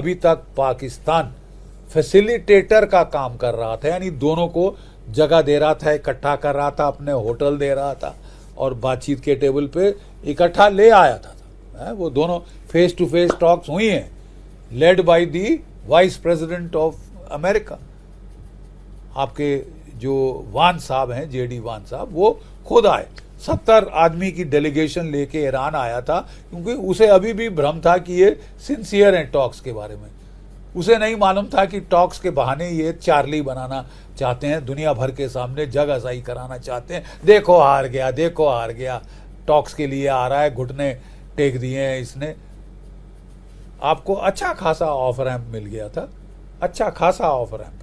अभी तक पाकिस्तान फैसिलिटेटर का काम कर रहा था, यानी दोनों को जगह दे रहा था, इकट्ठा कर रहा था, अपने होटल दे रहा था और बातचीत के टेबल पे इकट्ठा ले आया था। वो दोनों फेस टू फेस टॉक्स हुई हैं, led by the vice president of America. आपके जो वान साहब हैं, जेडी वान साहब, वो खुद आए, 70 आदमी की डेलीगेशन लेके ईरान आया था, क्योंकि उसे अभी भी भ्रम था कि ये सिंसियर हैं टॉक्स के बारे में। उसे नहीं मालूम था कि टॉक्स के बहाने ये चार्ली बनाना चाहते हैं, दुनिया भर के सामने जगहसाई कराना चाहते हैं। देखो हार गया, देखो हार गया, टॉक्स के लिए आ रहा है, घुटने टेक दिए हैं इसने। आपको अच्छा खासा ऑफ रैंप मिल गया था, अच्छा खासा ऑफ रैंप।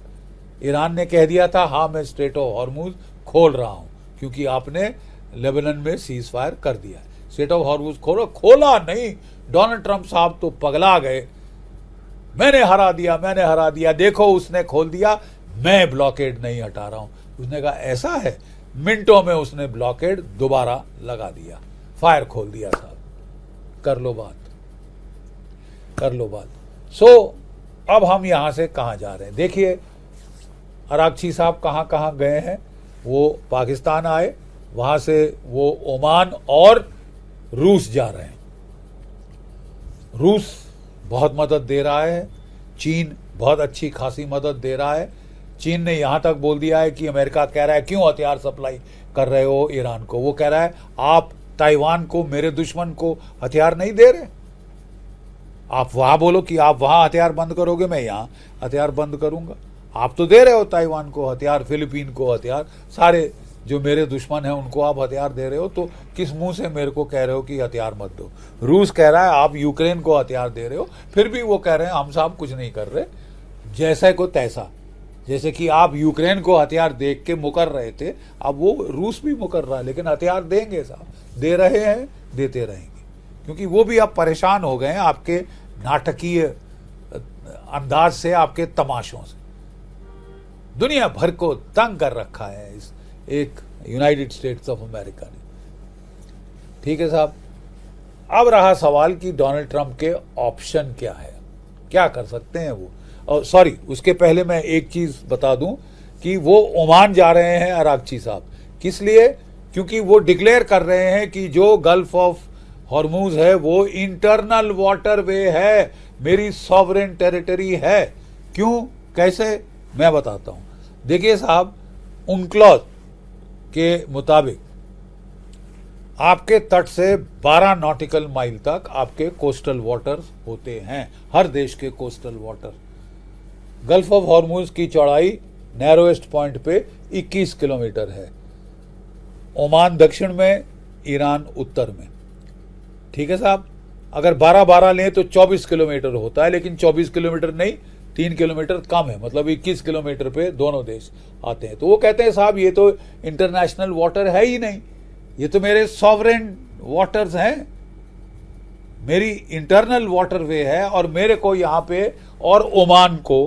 ईरान ने कह दिया था हाँ मैं स्ट्रेट ऑफ हॉर्मुज खोल रहा हूं, क्योंकि आपने लेबनान में सीज फायर कर दिया। स्ट्रेट ऑफ हॉर्मुज खोलो, खोला नहीं। डोनाल्ड ट्रंप साहब तो पगला गए, मैंने हरा दिया, मैंने हरा दिया, देखो उसने खोल दिया, मैं ब्लॉकेड नहीं हटा रहा हूं। उसने कहा ऐसा है, मिनटों में उसने ब्लॉकेड दोबारा लगा दिया, फायर खोल दिया। साहब कर लो बात, कर लो बात। अब हम यहां से कहां जा रहे हैं? देखिए अरागची साहब कहां कहां गए हैं। वो पाकिस्तान आए, वहां से वो ओमान और रूस जा रहे हैं। रूस बहुत मदद दे रहा है, चीन बहुत अच्छी खासी मदद दे रहा है। चीन ने यहां तक बोल दिया है कि अमेरिका कह रहा है क्यों हथियार सप्लाई कर रहे हो ईरान को। वो कह रहा है आप ताइवान को, मेरे दुश्मन को हथियार नहीं दे रहे। आप वहां बोलो कि आप वहां हथियार बंद करोगे, मैं यहां हथियार बंद करूंगा। आप तो दे रहे हो ताइवान को हथियार, फिलीपीन को हथियार, सारे जो मेरे दुश्मन हैं उनको आप हथियार दे रहे हो, तो किस मुंह से मेरे को कह रहे हो कि हथियार मत दो? रूस कह रहा है आप यूक्रेन को हथियार दे रहे हो, फिर भी वो कह रहे हैं हम साहब कुछ नहीं कर रहे, जैसा को तैसा। जैसे कि आप यूक्रेन को हथियार देख के मुकर रहे थे, अब वो रूस भी मुकर रहा है, लेकिन हथियार देंगे साहब, दे रहे हैं, देते रहेंगे, क्योंकि वो भी अब परेशान हो गए हैं आपके नाटकीय अंदाज से, आपके तमाशों से। दुनिया भर को तंग कर रखा है इस एक यूनाइटेड स्टेट्स ऑफ अमेरिका ने। ठीक है साहब, अब रहा सवाल कि डोनाल्ड ट्रंप के ऑप्शन क्या है, क्या कर सकते हैं वो। और सॉरी, उसके पहले मैं एक चीज बता दूं कि वो ओमान जा रहे हैं अरागची साहब। किस लिए? क्योंकि वो डिक्लेयर कर रहे हैं कि जो गल्फ ऑफ हॉर्मुज है वो इंटरनल वाटर वे है, मेरी सॉवरेन टेरिटरी है। क्यों, कैसे, मैं बताता हूं। देखिए साहब, उनक्लॉज के मुताबिक आपके तट से 12 नॉटिकल माइल तक आपके कोस्टल वाटर्स होते हैं, हर देश के coastal water. Gulf of Hormuz की चौड़ाई नैरोएस्ट पॉइंट पे 21 किलोमीटर है। ओमान दक्षिण में, ईरान उत्तर में। ठीक है साहब, अगर 12-12 लें तो 24 किलोमीटर होता है, लेकिन 24 किलोमीटर नहीं, 3 किलोमीटर कम है, मतलब 21 किलोमीटर पे दोनों देश आते हैं। तो वो कहते हैं साहब ये तो इंटरनेशनल वाटर है ही नहीं, ये तो मेरे सॉवरेन वाटर्स हैं, मेरी इंटरनल वाटर वे है, और मेरे को यहाँ पे और ओमान को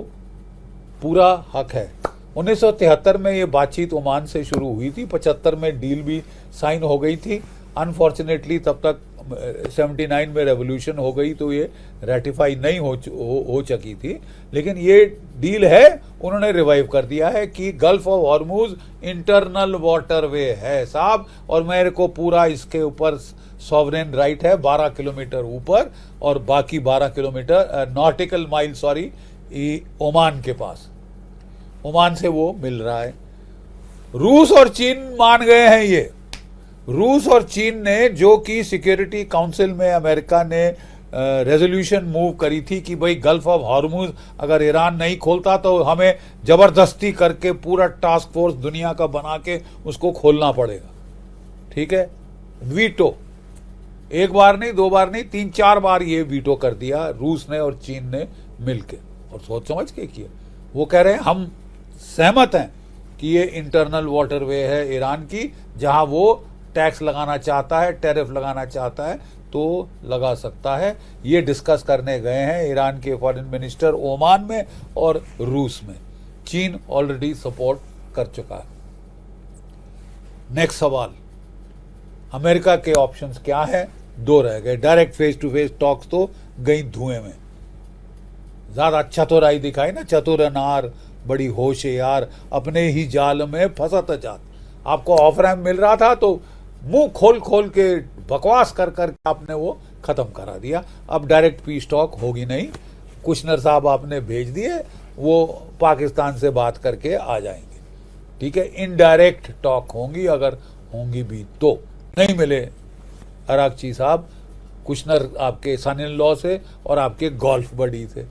पूरा हक है। 1973 में ये बातचीत ओमान से शुरू हुई थी, 75 में डील भी साइन हो गई थी। अनफॉर्चुनेटली तब तक 79 में रेवोल्यूशन हो गई, तो ये रेटिफाई नहीं हो चुकी थी, लेकिन ये डील है, उन्होंने रिवाइव कर दिया है कि gulf of Hormuz internal water way है साहब, और मेरे को पूरा इसके ऊपर सॉवरेन राइट है 12 किलोमीटर ऊपर, और बाकी 12 किलोमीटर नॉटिकल माइल ओमान के पास, ओमान से वो मिल रहा है। रूस और चीन मान गए हैं ये। रूस और चीन ने, जो कि सिक्योरिटी काउंसिल में अमेरिका ने रेजोल्यूशन मूव करी थी कि भाई गल्फ ऑफ हॉर्मुज अगर ईरान नहीं खोलता तो हमें जबरदस्ती करके पूरा टास्क फोर्स दुनिया का बना के उसको खोलना पड़ेगा। ठीक है, वीटो, एक बार नहीं, 2 बार नहीं, 3-4 बार ये वीटो कर दिया रूस ने और चीन ने मिलके, और सोच समझ के किया। वो कह रहे हैं हम सहमत हैं कि ये इंटरनल वाटर वे है ईरान की, जहां वो टैक्स लगाना चाहता है, टैरिफ लगाना चाहता है तो लगा सकता है। ये डिस्कस करने गए हैं ईरान के फॉरेन मिनिस्टर ओमान में और रूस में। चीन ऑलरेडी सपोर्ट कर चुका है। नेक्स्ट सवाल, अमेरिका के ऑप्शंस क्या हैं? 2 रह गए। Direct face to face talks तो गई धुएं में। ज्यादा चतुराई दिखाई ना, चतुर अनार बड़ी होशियार, अपने ही जाल में फंसत जात। आपको ऑफ रैम्प मिल रहा था तो मुंह खोल खोल के बकवास कर कर आपने वो खत्म करा दिया। अब डायरेक्ट पीस टॉक होगी नहीं, कुशनर साहब आपने भेज दिए, वो पाकिस्तान से बात करके आ जाएंगे, ठीक है। इनडायरेक्ट टॉक होंगी, अगर होंगी भी तो। नहीं मिले अरागची साहब, कुशनर आपके सन इन लॉ से और आपके गोल्फ बडी से।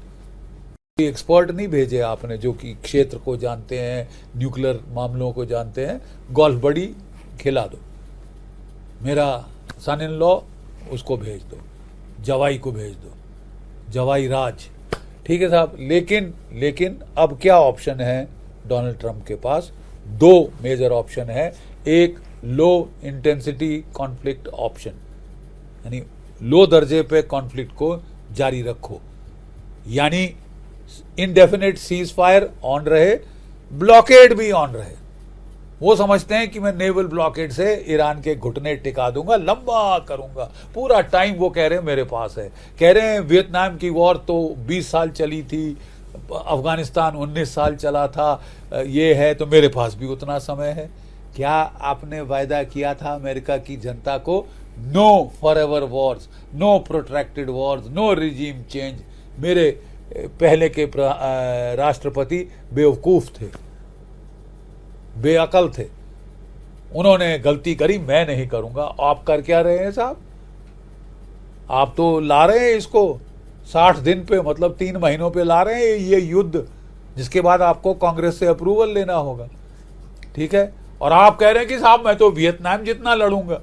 एक्सपर्ट नहीं भेजे आपने जो कि क्षेत्र को जानते हैं, न्यूक्लियर मामलों को जानते हैं। गोल्फ बडी खिला दो, मेरा सन इन लॉ उसको भेज दो, जवाई को भेज दो, जवाई राज, ठीक है साहब। लेकिन अब क्या ऑप्शन है डोनाल्ड ट्रंप के पास? दो मेजर ऑप्शन है। एक लो इंटेंसिटी कॉन्फ्लिक्ट ऑप्शन, यानी लो दर्जे पे कॉन्फ्लिक्ट को जारी रखो, यानी इनडेफिनेट सीज फायर ऑन रहे, ब्लॉकेड भी ऑन रहे। वो समझते हैं कि मैं नेवल ब्लॉकेड से ईरान के घुटने टिका दूंगा, लंबा करूंगा, पूरा टाइम वो कह रहे हैं मेरे पास है। कह रहे हैं वियतनाम की वॉर तो 20 साल चली थी, अफगानिस्तान 19 साल चला था, ये है तो मेरे पास भी उतना समय है। क्या आपने वायदा किया था अमेरिका की जनता को? No forever wars, no protracted wars, no regime change. मेरे पहले के राष्ट्रपति बेवकूफ थे, बेअकल थे, उन्होंने गलती करी, मैं नहीं करूंगा। आप कर क्या रहे हैं साहब? आप तो ला रहे हैं इसको 60 दिन पे, मतलब 3 महीनों पे ला रहे हैं ये युद्ध, जिसके बाद आपको कांग्रेस से अप्रूवल लेना होगा, ठीक है। और आप कह रहे हैं कि साहब मैं तो वियतनाम जितना लड़ूंगा।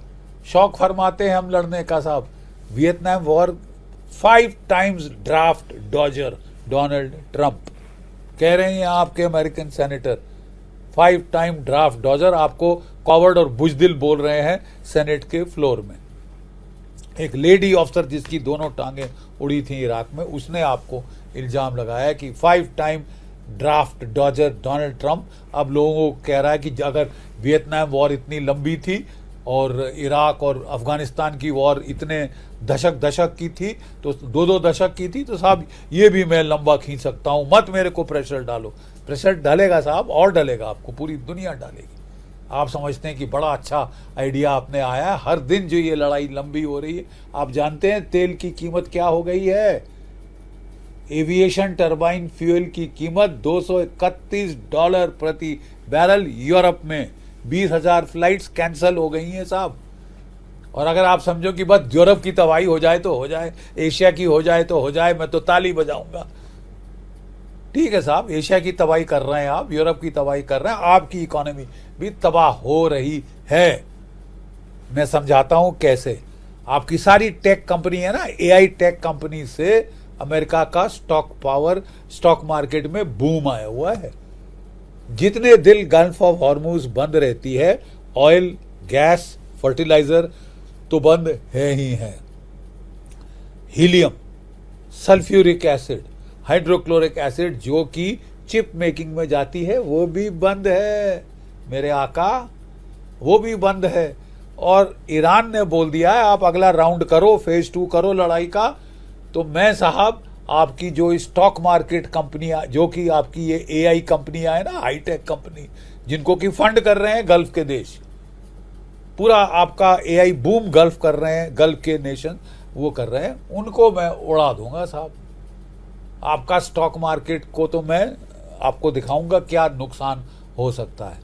शौक फरमाते हैं हम लड़ने का साहब। Vietnam war 5 times draft Dodger Donald Trump, कह रहे हैं आपके American senator, 5 time draft Dodger. आपको कॉवर्ड और बुजदिल बोल रहे हैं सेनेट के फ्लोर में। एक लेडी ऑफिसर जिसकी दोनों टांगें उड़ी थी इराक में, उसने आपको इल्जाम लगाया कि 5 time draft Dodger Donald Trump. अब लोगों को कह रहा है कि अगर वियतनाम वॉर इतनी लंबी थी और इराक और अफगानिस्तान की वॉर इतने दशक की थी, तो 2-2 दशक की थी, तो साहब ये भी मैं लंबा खींच सकता हूं, मत मेरे को प्रेशर डालो। प्रेशर डालेगा साहब, और डालेगा, आपको पूरी दुनिया डालेगी। आप समझते हैं कि बड़ा अच्छा आइडिया आपने आया है। हर दिन जो ये लड़ाई लंबी हो रही है, आप जानते हैं तेल की कीमत क्या हो गई है? एविएशन टरबाइन फ्यूल की कीमत $231 प्रति बैरल। यूरोप में 20,000 फ्लाइट्स कैंसिल हो गई हैं साहब। और अगर आप समझो कि बस यूरोप की तबाही हो जाए तो हो जाए, एशिया की हो जाए तो हो जाए, मैं तो ताली बजाऊंगा। ठीक है साहब, एशिया की तबाही कर रहे हैं आप, यूरोप की तबाही कर रहे हैं, आपकी इकोनॉमी भी तबाह हो रही है। मैं समझाता हूं कैसे। आपकी सारी टेक कंपनी है ना, एआई टेक कंपनी से अमेरिका का स्टॉक पावर, स्टॉक मार्केट में बूम आया हुआ है। जितने दिन गल्फ ऑफ हॉर्मुज बंद रहती है, ऑयल, गैस, फर्टिलाइजर तो बंद है ही है। Helium, sulphuric acid, hydrochloric acid जो कि चिप मेकिंग में जाती है, वो भी बंद है मेरे आका, वो भी बंद है। और ईरान ने बोल दिया है आप अगला राउंड करो, फेज 2 करो लड़ाई का। तो मैं साहब आपकी जो स्टॉक मार्केट कंपनियां, जो कि आपकी ये एआई कंपनियां है ना, हाईटेक कंपनी, जिनको कि फंड कर रहे हैं गल्फ के देश, पूरा आपका एआई बूम गल्फ कर रहे हैं, गल्फ के नेशन वो कर रहे हैं, उनको मैं उड़ा दूंगा साहब। आपका स्टॉक मार्केट को तो मैं आपको दिखाऊंगा क्या नुकसान हो सकता है।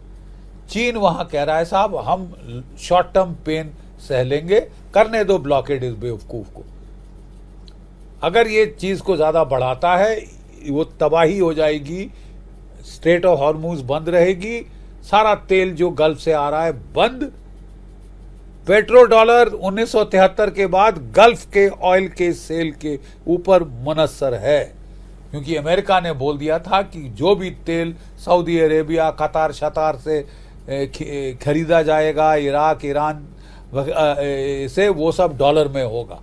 चीन वहां कह रहा है साहब हम शॉर्ट टर्म पेन सह लेंगे, करने दो ब्लॉकेड इस बेवकूफ को। अगर ये चीज को ज्यादा बढ़ाता है, वो तबाही हो जाएगी, स्ट्रेट ऑफ हॉर्मुज बंद रहेगी, सारा तेल जो गल्फ से आ रहा है बंद। पेट्रो डॉलर 1973 के बाद गल्फ के ऑयल के सेल के ऊपर मुनस्सर है, क्योंकि अमेरिका ने बोल दिया था कि जो भी तेल सऊदी अरेबिया, कतार शतार से खरीदा जाएगा, इराक, ईरान से, वो सब डॉलर में होगा,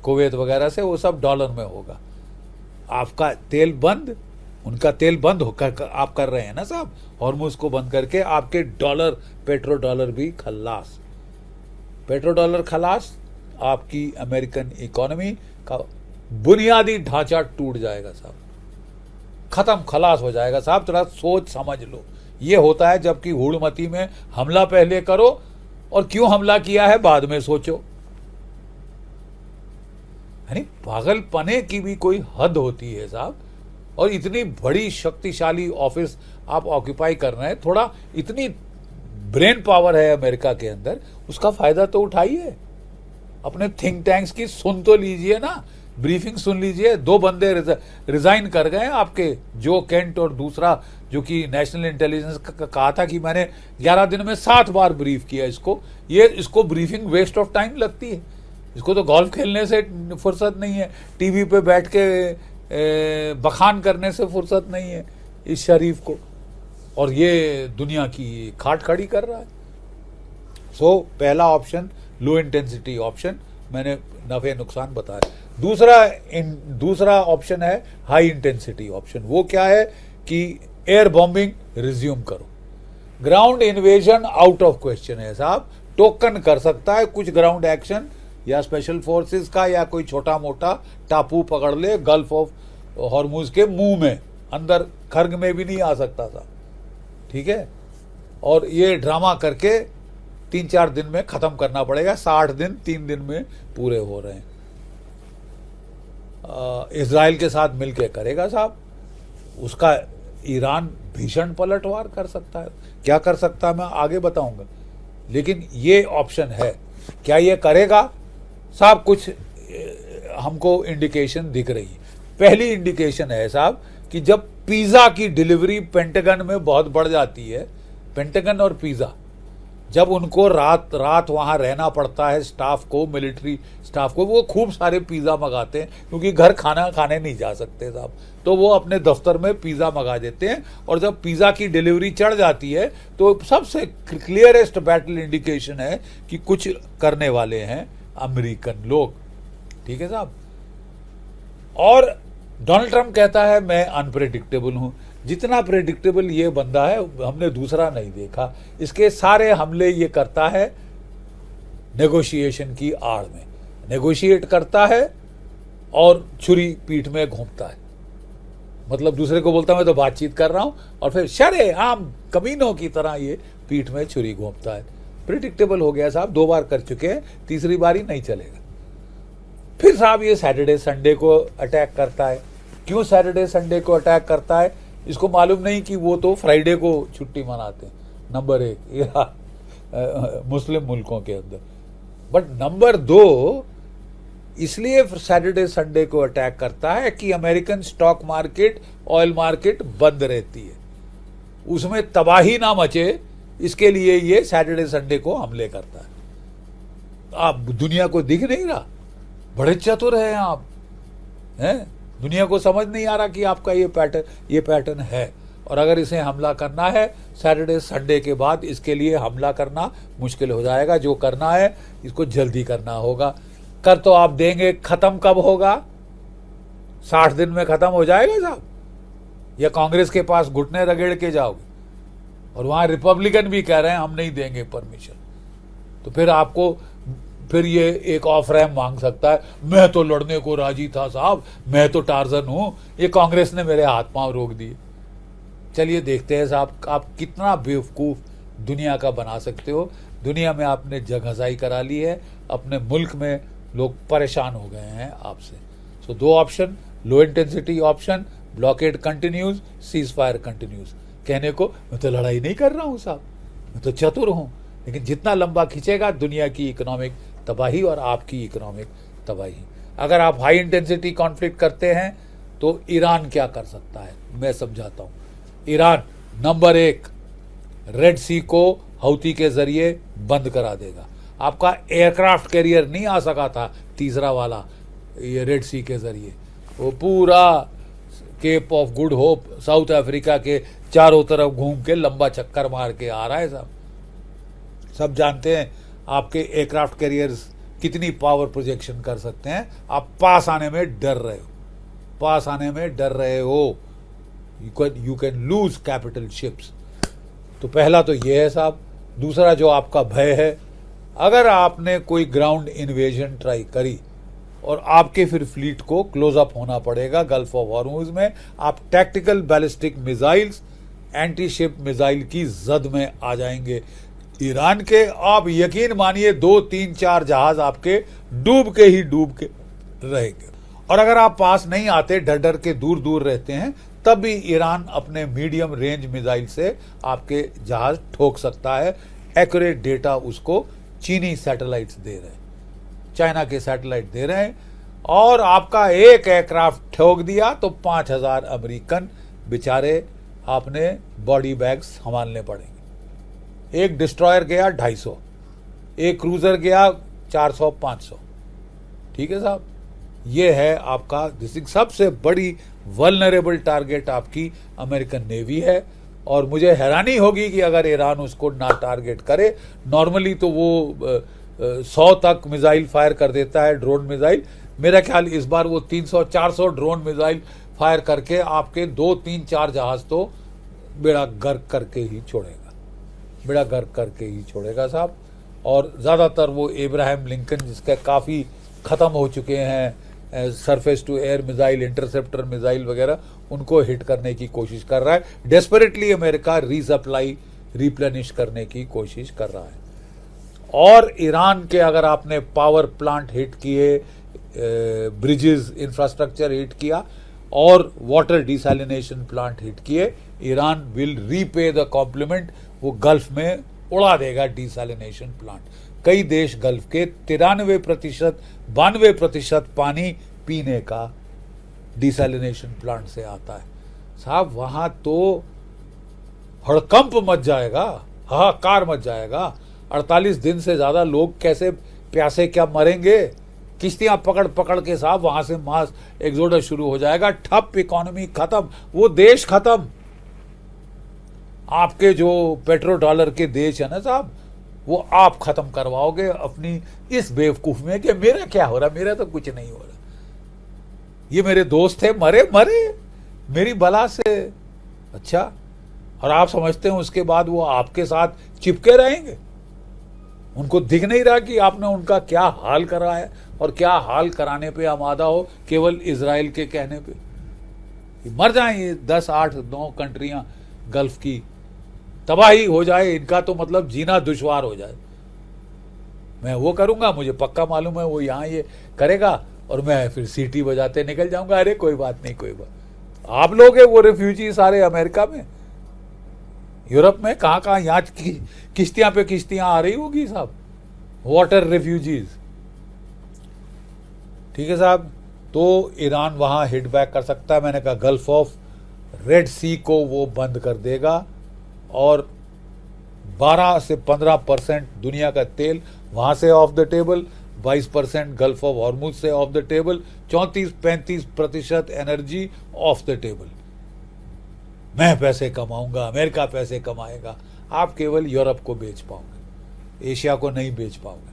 कुवैत वगैरह से वो सब डॉलर में होगा। आपका तेल बंद, उनका तेल बंद होकर आप कर रहे हैं ना साहब, हॉर्मुज को बंद करके आपके डॉलर, पेट्रो डॉलर भी खल्लास। पेट्रो डॉलर खलास, आपकी अमेरिकन इकोनॉमी का बुनियादी ढांचा टूट जाएगा साहब। खत्म, खलास हो जाएगा साहब। थोड़ा सोच समझ लो। ये होता है जबकि हुड़मती में हमला पहले करो और क्यों हमला किया है बाद में सोचो। यानी पागलपने की भी कोई हद होती है साहब। और इतनी बड़ी शक्तिशाली ऑफिस आप ऑक्यूपाई कर रहे हैं, थोड़ा इतनी ब्रेन पावर है अमेरिका के अंदर, उसका फायदा तो उठाइए। अपने थिंक टैंक्स की सुन तो लीजिए ना, ब्रीफिंग सुन लीजिए। 2 बंदे रिजाइन कर गए आपके, जो केंट और दूसरा जो कि नेशनल इंटेलिजेंस का कहा था कि मैंने 11 दिन में 7 बार ब्रीफ किया इसको। इसको ब्रीफिंग वेस्ट ऑफ टाइम लगती है। इसको तो गोल्फ खेलने से फुर्सत नहीं है, टीवी पे बैठ के बखान करने से फुर्सत नहीं है इस शरीफ को, और ये दुनिया की खाट खड़ी कर रहा है। सो पहला ऑप्शन लो इंटेंसिटी ऑप्शन, मैंने नफे नुकसान बताया। दूसरा ऑप्शन है हाई इंटेंसिटी ऑप्शन। वो क्या है कि एयर बॉम्बिंग रिज्यूम करो। Ground invasion out of question है साहब। टोकन कर सकता है कुछ ग्राउंड एक्शन या स्पेशल फोर्सेस का, या कोई छोटा मोटा टापू पकड़ ले गल्फ ऑफ हॉर्मुज के मुंह में, अंदर खर्ग में भी नहीं आ सकता था, ठीक है। और ये ड्रामा करके 3-4 दिन में खत्म करना पड़ेगा। 60 दिन 3 दिन में पूरे हो रहे हैं। इजराइल के साथ मिलके करेगा साहब। उसका ईरान भीषण पलटवार कर सकता है। क्या कर सकता है मैं आगे बताऊंगा, लेकिन ये ऑप्शन है। क्या ये करेगा साहब? कुछ हमको इंडिकेशन दिख रही है। पहली इंडिकेशन है साहब कि जब पिज्जा की डिलीवरी पेंटागन में बहुत बढ़ जाती है, पेंटागन और पिज्जा, जब उनको रात वहां रहना पड़ता है स्टाफ को, मिलिट्री स्टाफ को, वो खूब सारे पिज्जा मंगाते हैं क्योंकि घर खाना खाने नहीं जा सकते साहब, तो वो अपने दफ्तर में पिज्जा मंगा देते हैं। और जब पिज्जा की डिलीवरी चढ़ जाती है तो सबसे क्लियरेस्ट बैटल इंडिकेशन है कि कुछ करने वाले हैं अमेरिकन लोग, ठीक है साहब। और डोनाल्ड ट्रंप कहता है मैं अनप्रेडिक्टेबल हूं। जितना प्रेडिक्टेबल ये बंदा है हमने दूसरा नहीं देखा। इसके सारे हमले ये करता है नेगोशिएशन की आड़ में, नेगोशिएट करता है और छुरी पीठ में घूमता है। मतलब दूसरे को बोलता मैं तो बातचीत कर रहा हूं और फिर शरेआम कमीनों की तरह ये पीठ में छुरी घूमता है। प्रिडिक्टेबल हो गया साहब, 2 बार कर चुके हैं, तीसरी बारी नहीं चलेगा। फिर साहब ये सैटरडे संडे को अटैक करता है। क्यों सैटरडे संडे को अटैक करता है? इसको मालूम नहीं कि वो तो फ्राइडे को छुट्टी मनाते हैं, नंबर 1 मुस्लिम मुल्कों के अंदर। बट नंबर 2 इसलिए सैटरडे संडे को अटैक करता है कि American stock market, oil market बंद रहती है, उसमें तबाही ना मचे, इसके लिए ये सैटरडे संडे को हमले करता है। आप दुनिया को दिख नहीं रहा? बड़े चतुर हैं आप, हैं? दुनिया को समझ नहीं आ रहा कि आपका ये पैटर्न है। और अगर इसे हमला करना है सैटरडे संडे के बाद, इसके लिए हमला करना मुश्किल हो जाएगा। जो करना है इसको जल्दी करना होगा। कर तो आप देंगे, खत्म कब होगा? 60 दिन में खत्म हो जाएगा साहब, या कांग्रेस के पास घुटने रगड़ के जाओगे? और वहां रिपब्लिकन भी कह रहे हैं हम नहीं देंगे परमिशन। तो फिर आपको ये एक ऑफ रैम मांग सकता है, मैं तो लड़ने को राजी था साहब, मैं तो टार्जन हूं, ये कांग्रेस ने मेरे हाथ पांव रोक दिए। चलिए देखते हैं साहब आप कितना बेवकूफ दुनिया का बना सकते हो। दुनिया में आपने जगहजाई करा ली है, अपने मुल्क में लोग परेशान हो गए हैं आपसे। सो 2 option, low intensity option, blockade continues, cease fire continues. कहने को मैं तो लड़ाई नहीं कर रहा हूं साहब, मैं तो चतुर हूं, लेकिन जितना लंबा खींचेगा दुनिया की इकोनॉमिक तबाही और आपकी इकोनॉमिक तबाही। अगर आप हाई इंटेंसिटी कॉन्फ्लिक्ट करते हैं तो ईरान क्या कर सकता है मैं समझाता हूं। ईरान नंबर 1 रेड सी को हौती के जरिए बंद करा देगा। आपका एयरक्राफ्ट कैरियर नहीं आ सका था तीसरा वाला, ये रेड सी के जरिए वो पूरा Cape of Good Hope South Africa के चारों तरफ घूम के लंबा चक्कर मार के आ रहा है साहब। सब जानते हैं आपके एयरक्राफ्ट कैरियर्स कितनी पावर प्रोजेक्शन कर सकते हैं। आप पास आने में डर रहे हो, पास आने में डर रहे हो, you can lose capital ships. तो पहला तो ये है साहब। दूसरा जो आपका भय है, अगर आपने कोई ग्राउंड इन्वेजन ट्राई करी और आपके फिर फ्लीट को क्लोज अप होना पड़ेगा गल्फ ऑफ हॉर्मुज में। आप tactical ballistic missiles, anti ship missile की जद में आ जाएंगे ईरान के। आप यकीन मानिए 2, 3, 4 जहाज आपके डूब के रहेंगे। और अगर आप पास नहीं आते, डर डर के दूर दूर रहते हैं, तब भी ईरान अपने मीडियम रेंज मिसाइल से आपके जहाज ठोक सकता है। एक्यूरेट डेटा उसको चीनी सैटेलाइट्स दे रहे हैं, चाइना के सैटेलाइट दे रहे हैं। और आपका एक एयरक्राफ्ट ठोक दिया तो 5000 अमेरिकन बेचारे आपने बॉडी बैग्स संभालने पड़ेंगे। एक डिस्ट्रॉयर गया 250, एक क्रूजर गया 400-500। ठीक है साहब, ये है आपका सबसे बड़ी वल्नरेबल टारगेट आपकी अमेरिकन नेवी है। और मुझे हैरानी होगी कि अगर ईरान उसको ना टारगेट करे। नॉर्मली तो वो 100 तक मिसाइल फायर कर देता है, ड्रोन मिसाइल। मेरा ख्याल इस बार वो 300-400 ड्रोन मिसाइल फायर करके आपके 2, 3, 4 जहाज तो बेड़ा गर्क करके ही छोड़ेगा, बेड़ा गर्क करके ही छोड़ेगा साहब। और ज़्यादातर वो इब्राहिम लिंकन जिसके काफ़ी ख़त्म हो चुके हैं, surface to air missile, interceptor missile वगैरह, उनको हिट करने की कोशिश कर रहा है। डेस्परेटली अमेरिका रीसप्लाई, रिप्लेनिश करने की कोशिश कर रहा है। और ईरान के अगर आपने पावर प्लांट हिट किए, ब्रिजेस, इंफ्रास्ट्रक्चर हिट किया और वाटर डिसैलिनेशन प्लांट हिट किए, Iran will repay the compliment. वो गल्फ में उड़ा देगा डिसैलिनेशन प्लांट। कई देश गल्फ के 93%, 92% पानी पीने का डिसैलिनेशन प्लांट से आता है साहब। वहां तो हड़कंप मच जाएगा, हाहाकार मच जाएगा। 48 दिन से ज्यादा लोग कैसे प्यासे क्या मरेंगे। किश्तियां पकड़ पकड़ के साहब वहां से मास एक्सोडस शुरू हो जाएगा। ठप, इकोनॉमी खत्म, वो देश खत्म। आपके जो पेट्रो डॉलर के देश है ना साहब, वो आप खत्म करवाओगे अपनी इस बेवकूफ में कि मेरा क्या हो रहा, मेरा तो कुछ नहीं हो रहा, ये मेरे दोस्त थे, मरे मेरी बला से। अच्छा, और आप समझते हैं उसके बाद वो आपके साथ चिपके रहेंगे। उनको दिख नहीं रहा कि आपने उनका क्या हाल करा है और क्या हाल कराने पे आमादा हो केवल इजराइल के कहने पे। मर जाएं ये 10, 8, 9 कंट्रियां गल्फ की, तबाही हो जाए इनका तो मतलब जीना दुश्वार हो जाए। मैं वो करूंगा, मुझे पक्का मालूम है वो यहाँ ये करेगा और मैं फिर सीटी बजाते निकल जाऊंगा। अरे कोई बात नहीं, कोई बात। आप लोग हैं वो रेफ्यूजी सारे अमेरिका में, यूरोप में, कहाँ यहाँ किश्तियां पे किश्तियां आ रही होगी साहब, वाटर रेफ्यूजीज। ठीक है साहब, तो ईरान वहां हिट बैक कर सकता है। मैंने कहा गल्फ ऑफ रेड सी को वो बंद कर देगा और 12 से 15% दुनिया का तेल वहां से off the table, 22% gulf of Hormuz से off the table, 34-35% energy off the table. मैं पैसे कमाऊंगा, अमेरिका पैसे कमाएगा, आप केवल यूरोप को बेच पाओगे, एशिया को नहीं बेच पाओगे,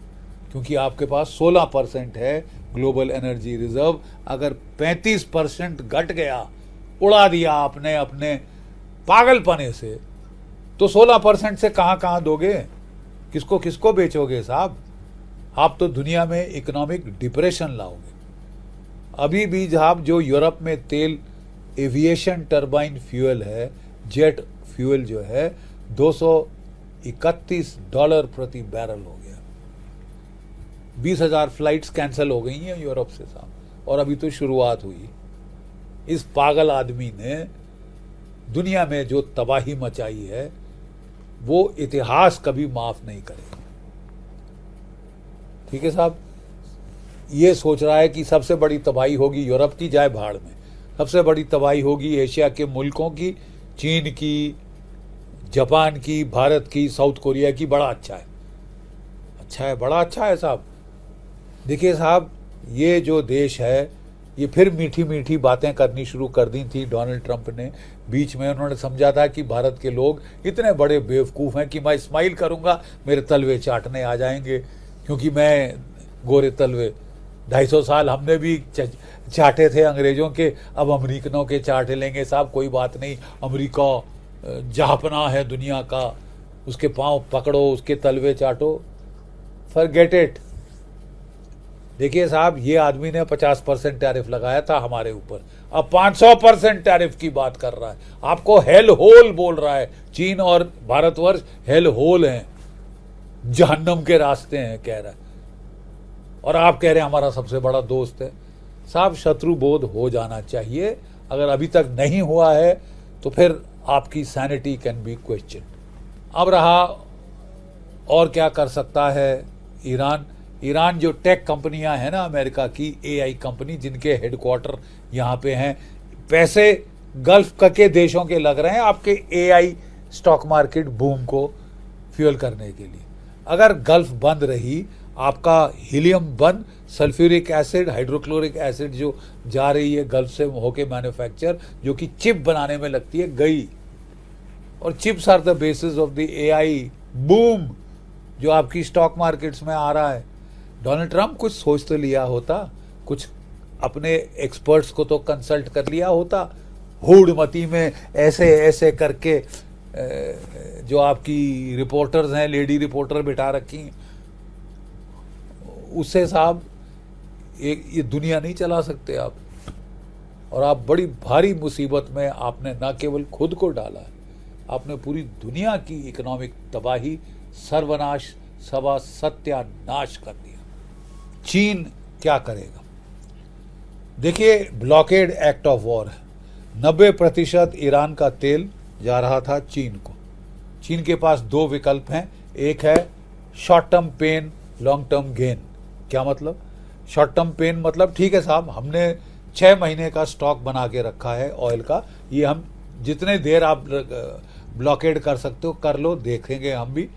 क्योंकि आपके पास 16% है ग्लोबल एनर्जी रिजर्व। अगर 35% घट गया, उड़ा दिया आपने अपने पागलपने से, तो 16% से कहां दोगे, किसको किसको बेचोगे साहब। आप तो दुनिया में इकोनॉमिक डिप्रेशन लाओगे। अभी भी साहब जो यूरोप में तेल, एविएशन टर्बाइन फ्यूल है, जेट फ्यूल जो है, $231 प्रति बैरल हो गया। 20,000 फ्लाइट्स कैंसिल हो गई हैं यूरोप से साहब, और अभी तो शुरुआत हुई। इस पागल आदमी ने दुनिया में जो तबाही मचाई है वो इतिहास कभी माफ नहीं करेगा। ठीक है साहब, ये सोच रहा है कि सबसे बड़ी तबाही होगी यूरोप की, जाए भाड़ में। सबसे बड़ी तबाही होगी एशिया के मुल्कों की, चीन की, जापान की, भारत की, साउथ कोरिया की। बड़ा अच्छा है, अच्छा है, बड़ा अच्छा है साहब। देखिए साहब, ये जो देश है ये फिर मीठी मीठी बातें करनी शुरू कर दी थी डोनाल्ड ट्रंप ने बीच में। उन्होंने समझा था कि भारत के लोग इतने बड़े बेवकूफ़ हैं कि मैं स्माइल करूंगा मेरे तलवे चाटने आ जाएंगे, क्योंकि मैं गोरे तलवे 250 साल हमने भी चाटे थे अंग्रेज़ों के, अब अमेरिकनों के चाटे लेंगे साहब। कोई बात नहीं, अमेरिका जहापना है दुनिया का, उसके पाँव पकड़ो, उसके तलवे चाटो, फॉरगेट इट। देखिए साहब, ये आदमी ने 50% टैरिफ लगाया था हमारे ऊपर, अब 500% टैरिफ की बात कर रहा है, आपको हेल होल बोल रहा है। चीन और भारतवर्ष हेल होल हैं, जहन्नम के रास्ते हैं कह रहा है, और आप कह रहे हैं हमारा सबसे बड़ा दोस्त है। साहब, शत्रु बोध हो जाना चाहिए, अगर अभी तक नहीं हुआ है तो फिर आपकी सैनिटी कैन बी क्वेश्चन। अब रहा और क्या कर सकता है ईरान। ईरान जो टेक कंपनियां हैं ना अमेरिका की, एआई कंपनी, जिनके हेडक्वार्टर यहाँ पे हैं, पैसे गल्फ के देशों के लग रहे हैं आपके एआई स्टॉक मार्केट बूम को फ्यूल करने के लिए। अगर गल्फ बंद रही, आपका हीलियम बंद, सल्फ्यूरिक एसिड, हाइड्रोक्लोरिक एसिड जो जा रही है गल्फ से होके मैन्युफैक्चर, जो कि चिप बनाने में लगती है, गई। और chips are the basis of the AI boom जो आपकी स्टॉक मार्केट्स में आ रहा है। डोनाल्ड ट्रंप कुछ सोच तो लिया होता, कुछ अपने एक्सपर्ट्स को तो कंसल्ट कर लिया होता, हुड़मती में ऐसे ऐसे करके जो आपकी रिपोर्टर्स हैं, लेडी रिपोर्टर बिठा रखी, उससे साहब ये दुनिया नहीं चला सकते आप। और आप बड़ी भारी मुसीबत में आपने न केवल खुद को डाला है, आपने पूरी दुनिया की इकोनॉमिक तबाही, सर्वनाश, सत्यानाश कर दिया। चीन क्या करेगा? देखिए, ब्लॉकेड एक्ट ऑफ वॉर है। 90% ईरान का तेल जा रहा था चीन को। चीन के पास दो विकल्प हैं, एक है short term pain, long term gain. क्या मतलब? शॉर्ट टर्म पेन मतलब ठीक है साहब, हमने 6 महीने का स्टॉक बना के रखा है ऑयल का, ये हम जितने देर आप ब्लॉकेड कर सकते हो कर लो, देखेंगे हम भी,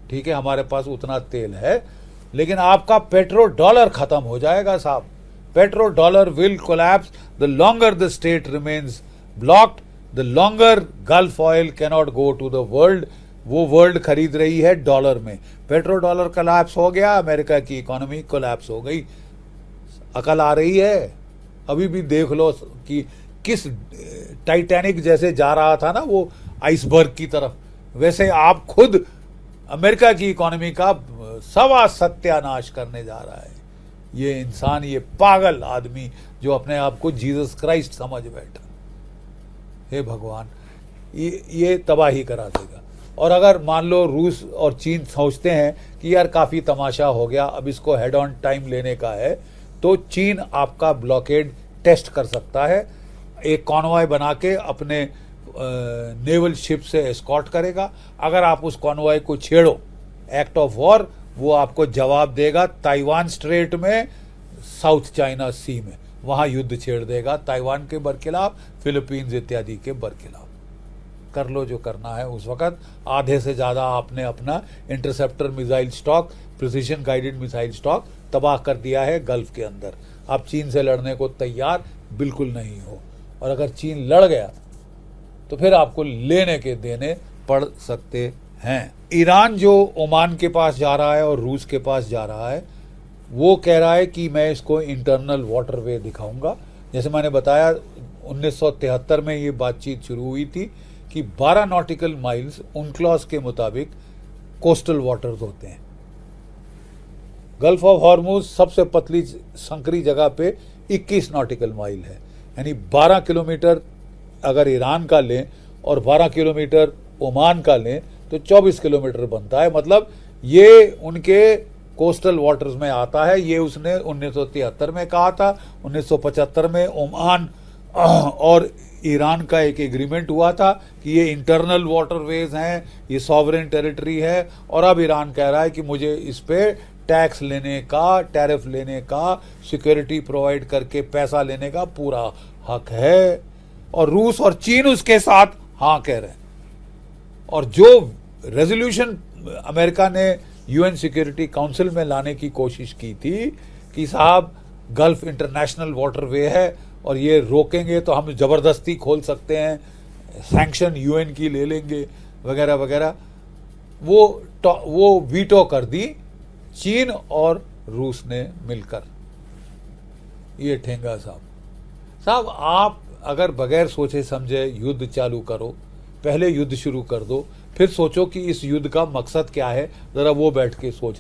ठीक है, हमारे पास उतना तेल है। लेकिन आपका पेट्रो डॉलर खत्म हो जाएगा साहब। Petro dollar will collapse the longer the state remains blocked, the longer Gulf oil cannot go to the world. वो वर्ल्ड खरीद रही है डॉलर में। पेट्रो डॉलर कोलैप्स हो गया, अमेरिका की इकोनॉमी कोलैप्स हो गई। अकल आ रही है? अभी भी देख लो कि किस टाइटैनिक जैसे जा रहा था ना वो आइसबर्ग की तरफ, वैसे आप खुद अमेरिका की इकोनॉमी का सत्यानाश करने जा रहा है ये इंसान, ये पागल आदमी जो अपने आप को जीसस क्राइस्ट समझ बैठा। हे भगवान, ये तबाही करा देगा। और अगर मान लो रूस और चीन सोचते हैं कि यार काफ़ी तमाशा हो गया, अब इसको हेड ऑन टाइम लेने का है, तो चीन आपका ब्लॉकेड टेस्ट कर सकता है। एक कॉन्वॉय बना के अपने नेवल शिप से एस्कॉर्ट करेगा। अगर आप उस कॉन्वॉय को छेड़ो, एक्ट ऑफ वॉर, वो आपको जवाब देगा ताइवान स्ट्रेट में, साउथ चाइना सी में, वहाँ युद्ध छेड़ देगा ताइवान के बरखिलाफ, फिलीपींस इत्यादि के बरखिलाफ। कर लो जो करना है। उस वक्त आधे से ज़्यादा आपने अपना interceptor missile stock, precision guided missile stock तबाह कर दिया है गल्फ के अंदर। आप चीन से लड़ने को तैयार बिल्कुल नहीं हो, और अगर चीन लड़ गया तो फिर आपको लेने के देने पड़ सकते हैं। ईरान जो ओमान के पास जा रहा है और रूस के पास जा रहा है, वो कह रहा है कि मैं इसको इंटरनल वाटरवे दिखाऊंगा। जैसे मैंने बताया 1973 में ये बातचीत शुरू हुई थी कि 12 नॉटिकल माइल्स उनक्लॉस के मुताबिक कोस्टल वाटर्स होते हैं। गल्फ ऑफ हॉर्मुज सबसे पतली संकरी जगह पे 21 नॉटिकल माइल है, यानी 12 किलोमीटर अगर ईरान का लें और 12 किलोमीटर ओमान का लें तो 24 किलोमीटर बनता है। मतलब ये उनके कोस्टल वाटर्स में आता है। ये उसने 1973 में कहा था। 1975 में ओमान और ईरान का एक एग्रीमेंट हुआ था कि ये इंटरनल वाटरवेज हैं, ये सॉवरेन टेरिटरी है। और अब ईरान कह रहा है कि मुझे इस पे टैक्स लेने का, टैरिफ लेने का, सिक्योरिटी प्रोवाइड करके पैसा लेने का पूरा हक है। और रूस और चीन उसके साथ हाँ कह रहे हैं। और जो रेजोल्यूशन अमेरिका ने यूएन सिक्योरिटी काउंसिल में लाने की कोशिश की थी कि साहब गल्फ इंटरनेशनल वाटरवे है और ये रोकेंगे तो हम ज़बरदस्ती खोल सकते हैं, सैंक्शन यूएन की ले लेंगे वगैरह वगैरह, वो वीटो कर दी चीन और रूस ने मिलकर। ये ठेंगा साहब, आप अगर बगैर सोचे समझे युद्ध चालू करो, पहले युद्ध शुरू कर दो, फिर सोचो कि इस युद्ध का मकसद क्या है, ज़रा वो बैठ के सोच।